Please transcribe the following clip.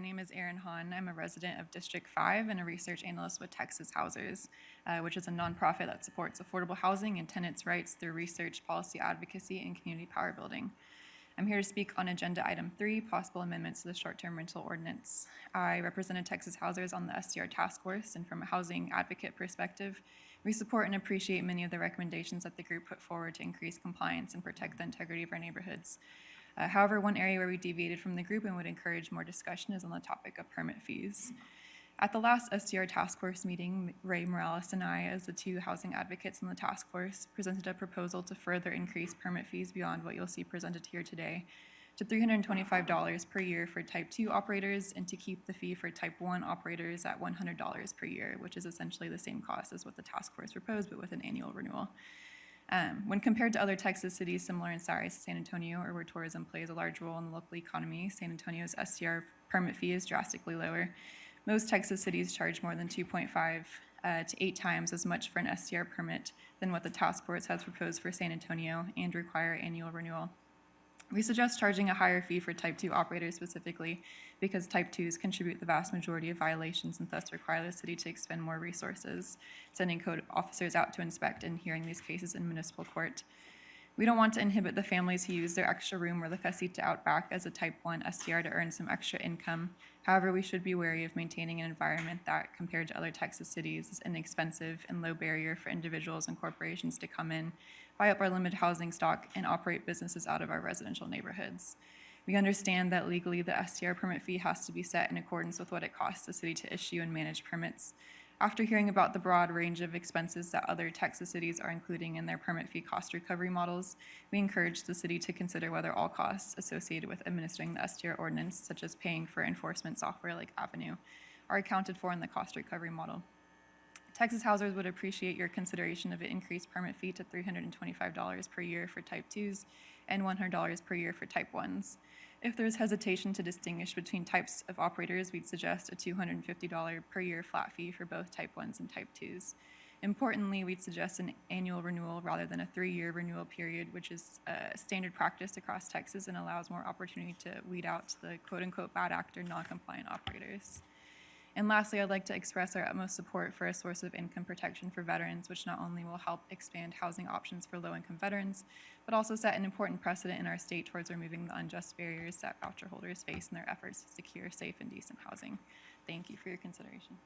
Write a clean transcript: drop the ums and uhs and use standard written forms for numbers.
My name is Erin Hahn. I'm a resident of District 5 and a research analyst with Texas Housers, which is a nonprofit that supports affordable housing and tenants' rights through research, policy advocacy, and community power building. I'm here to speak on Agenda Item 3, possible amendments to the short-term rental ordinance. I represented Texas Housers on the STR task force, and from a housing advocate perspective, we support and appreciate many of the recommendations that the group put forward to increase compliance and protect the integrity of our neighborhoods. However, one area where we deviated from the group and would encourage more discussion is on the topic of permit fees. At the last STR task force meeting, Ray Morales and I, as the two housing advocates in the task force, presented a proposal to further increase permit fees beyond what you'll see presented here today to $325 per year for Type 2 operators and to keep the fee for Type 1 operators at $100 per year, which is essentially the same cost as what the task force proposed, but with an annual renewal. When compared to other Texas cities similar in size to San Antonio or where tourism plays a large role in the local economy, San Antonio's STR permit fee is drastically lower. Most Texas cities charge more than 2.5 to 8 times as much for an STR permit than what the task force has proposed for San Antonio and require annual renewal. We suggest charging a higher fee for Type 2 operators specifically because Type 2s contribute the vast majority of violations and thus require the city to expend more resources, sending code officers out to inspect and hearing these cases in municipal court. We don't want to inhibit the families who use their extra room or the casita out back as a Type 1 STR to earn some extra income. However, we should be wary of maintaining an environment that, compared to other Texas cities, is inexpensive and low barrier for individuals and corporations to come in, buy up our limited housing stock, and operate businesses out of our residential neighborhoods. We understand that legally the STR permit fee has to be set in accordance with what it costs the city to issue and manage permits. After hearing about the broad range of expenses that other Texas cities are including in their permit fee cost recovery models, we encourage the city to consider whether all costs associated with administering the STR ordinance, such as paying for enforcement software like Avenue, are accounted for in the cost recovery model. Texas Housers would appreciate your consideration of an increased permit fee to $325 per year for Type 2s and $100 per year for Type 1s. If there is hesitation to distinguish between types of operators, we'd suggest a $250 per year flat fee for both Type 1s and Type 2s. Importantly, we'd suggest an annual renewal rather than a 3-year renewal period, which is standard practice across Texas and allows more opportunity to weed out the quote-unquote bad actor non-compliant operators. And lastly, I'd like to express our utmost support for a source of income protection for veterans, which not only will help expand housing options for low-income veterans, but also set an important precedent in our state towards removing the unjust barriers that voucher holders face in their efforts to secure safe and decent housing. Thank you for your consideration.